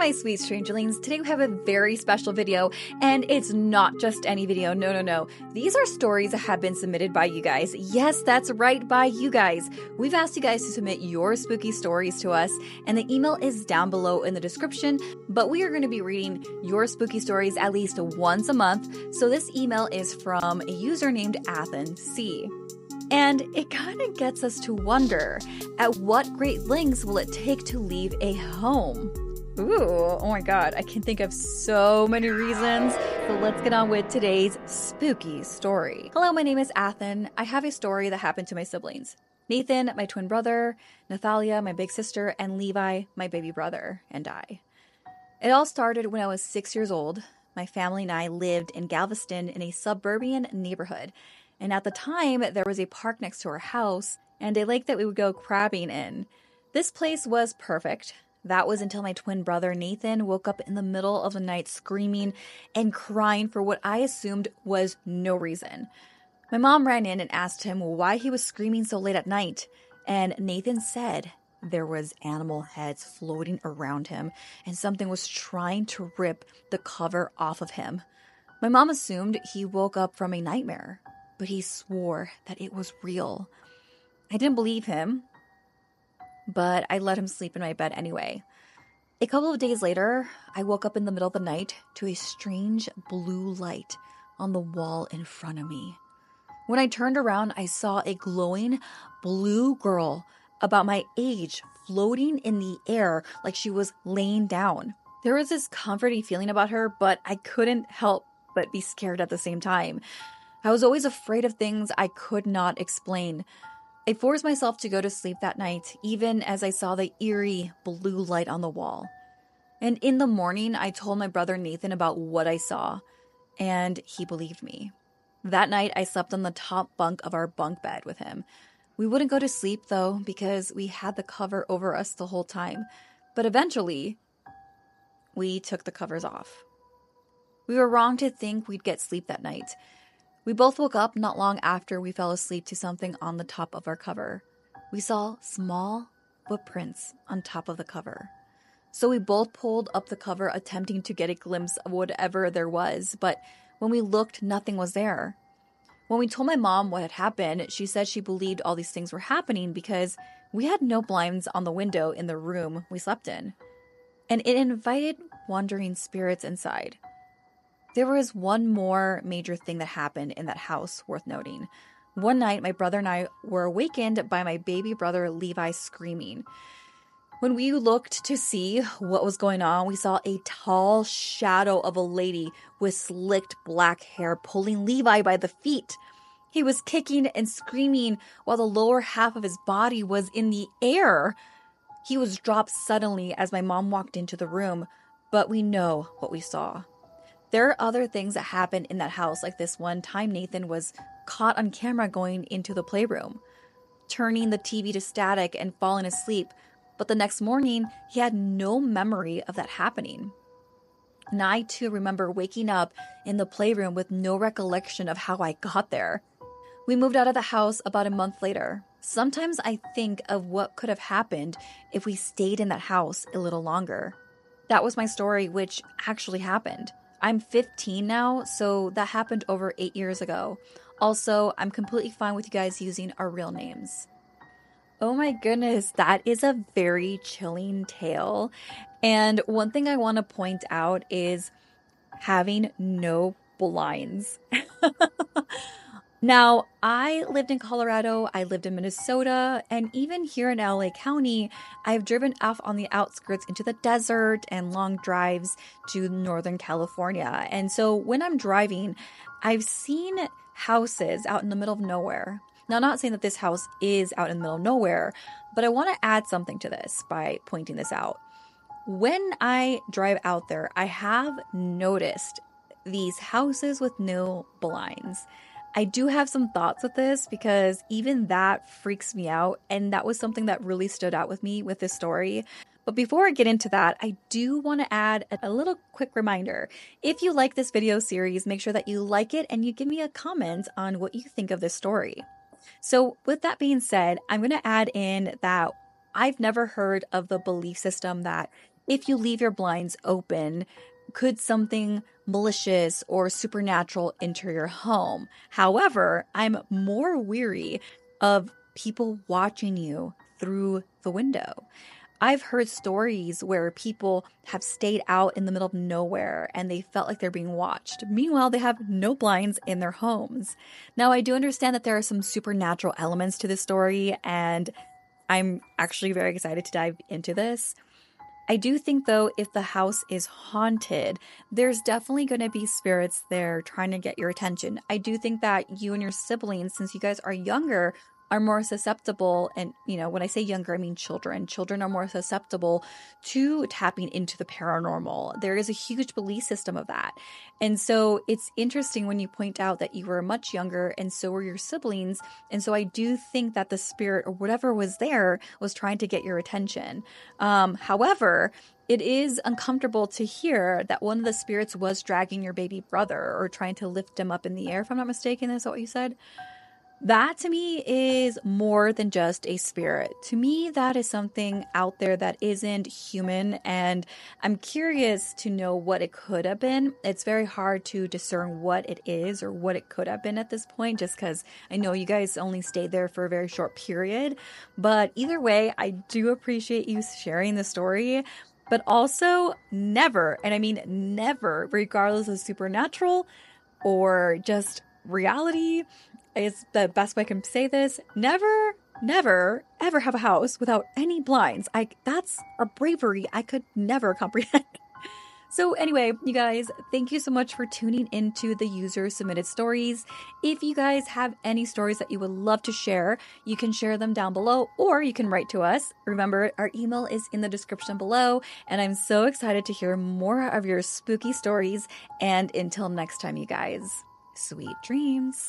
my sweet strangelings. Today we have a very special video, and it's not just any video. No. These are stories that have been submitted by you guys. Yes, that's right, by you guys. We've asked you guys to submit your spooky stories to us, and the email is down below in the description, but we are going to be reading your spooky stories at least once a month. So this email is from a user named Athan C. And it kind of gets us to wonder, at what great lengths will it take to leave a home? Ooh, oh my god, I can think of so many reasons. So let's get on with today's spooky story. Hello, my name is Athan. I have a story that happened to my siblings. Nathan, my twin brother, Nathalia, my big sister, and Levi, my baby brother, and I. It all started when I was 6 years old. My family and I lived in Galveston in a suburban neighborhood. And at the time, there was a park next to our house and a lake that we would go crabbing in. This place was perfect. That was until my twin brother Nathan woke up in the middle of the night screaming and crying for what I assumed was no reason. My mom ran in and asked him why he was screaming so late at night. And Nathan said there was animal heads floating around him and something was trying to rip the cover off of him. My mom assumed he woke up from a nightmare, but he swore that it was real. I didn't believe him, but I let him sleep in my bed anyway. A couple of days later, I woke up in the middle of the night to a strange blue light on the wall in front of me. When I turned around, I saw a glowing blue girl about my age floating in the air like she was laying down. There was this comforting feeling about her, but I couldn't help but be scared at the same time. I was always afraid of things I could not explain. I forced myself to go to sleep that night, even as I saw the eerie blue light on the wall. And in the morning, I told my brother Nathan about what I saw, and he believed me. That night, I slept on the top bunk of our bunk bed with him. We wouldn't go to sleep, though, because we had the cover over us the whole time. But eventually, we took the covers off. We were wrong to think we'd get sleep that night. We both woke up not long after we fell asleep to something on the top of our cover. We saw small footprints on top of the cover. So we both pulled up the cover, attempting to get a glimpse of whatever there was, but when we looked, nothing was there. When we told my mom what had happened, she said she believed all these things were happening because we had no blinds on the window in the room we slept in, and it invited wandering spirits inside. There was one more major thing that happened in that house worth noting. One night, my brother and I were awakened by my baby brother Levi screaming. When we looked to see what was going on, we saw a tall shadow of a lady with slicked black hair pulling Levi by the feet. He was kicking and screaming while the lower half of his body was in the air. He was dropped suddenly as my mom walked into the room, but we know what we saw. There are other things that happened in that house, like this one time Nathan was caught on camera going into the playroom, turning the TV to static and falling asleep, but the next morning he had no memory of that happening. And I too remember waking up in the playroom with no recollection of how I got there. We moved out of the house about a month later. Sometimes I think of what could have happened if we stayed in that house a little longer. That was my story, which actually happened. I'm 15 now, so that happened over 8 years ago. Also, I'm completely fine with you guys using our real names. Oh my goodness, that is a very chilling tale. And one thing I want to point out is having no blinds. Now, I lived in Colorado, I lived in Minnesota, and even here in LA County, I've driven off on the outskirts into the desert and long drives to Northern California. And so when I'm driving, I've seen houses out in the middle of nowhere. Now, I'm not saying that this house is out in the middle of nowhere, but I want to add something to this by pointing this out. When I drive out there, I have noticed these houses with no blinds. I do have some thoughts with this because even that freaks me out, and that was something that really stood out with me with this story. But before I get into that, I do want to add a little quick reminder. If you like this video series, make sure that you like it and you give me a comment on what you think of this story. So with that being said, I'm going to add in that I've never heard of the belief system that if you leave your blinds open, could something malicious or supernatural enter your home? However, I'm more weary of people watching you through the window. I've heard stories where people have stayed out in the middle of nowhere and they felt like they're being watched. Meanwhile, they have no blinds in their homes. Now, I do understand that there are some supernatural elements to this story, and I'm actually very excited to dive into this. I do think, though, if the house is haunted, there's definitely going to be spirits there trying to get your attention. I do think that you and your siblings, since you guys are younger, are more susceptible. And, when I say younger, I mean children. Children are more susceptible to tapping into the paranormal. There is a huge belief system of that. And so it's interesting when you point out that you were much younger and so were your siblings. And so I do think that the spirit or whatever was there was trying to get your attention. However, it is uncomfortable to hear that one of the spirits was dragging your baby brother or trying to lift him up in the air, if I'm not mistaken. Is that what you said? That to me is more than just a spirit. To me, that is something out there that isn't human, and I'm curious to know what it could have been. It's very hard to discern what it is or what it could have been at this point, just because I know you guys only stayed there for a very short period. But either way, I do appreciate you sharing the story. But also, never, and I mean never, regardless of supernatural or just reality, is the best way I can say this. Never, ever have a house without any blinds. That's a bravery I could never comprehend. So anyway, you guys, thank you so much for tuning into the user submitted stories. If you guys have any stories that you would love to share, you can share them down below or you can write to us. Remember, our email is in the description below, and I'm so excited to hear more of your spooky stories. And until next time, you guys, sweet dreams.